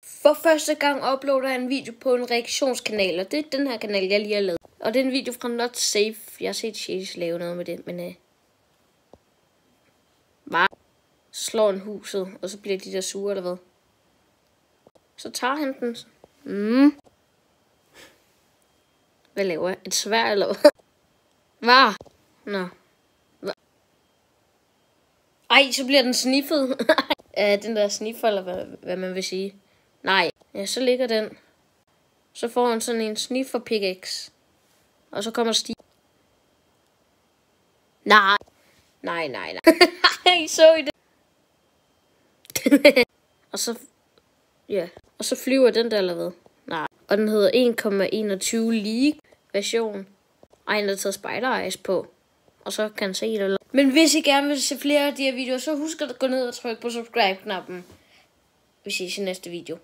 For første gang uploader jeg en video på en reaktionskanal, og det er den her kanal, jeg lige har lavet. Og det er en video fra Not Safe. Jeg har set Shadys lave noget med det, men bare slår en huset, og så bliver de der sure, eller hvad? Så tager han den. Hvad laver jeg? Et sværd, eller hvad? Hvad? Nå. Ej, så bliver den sniffet. Den der sniffer, eller hvad man vil sige. Nej. Ja, så ligger den. Så får han sådan en sniffer pickaxe. Og så kommer Stig. Nej. Nej. Så i det. Og så... Ja. Og så flyver den der, eller hvad? Nej. Og den hedder 1,21 League version. Ej, den har taget Spider Eyes på. Og så kan han se det, eller... Men hvis I gerne vil se flere af de her videoer, så husk at gå ned og trykke på subscribe-knappen. Vi ses i næste video.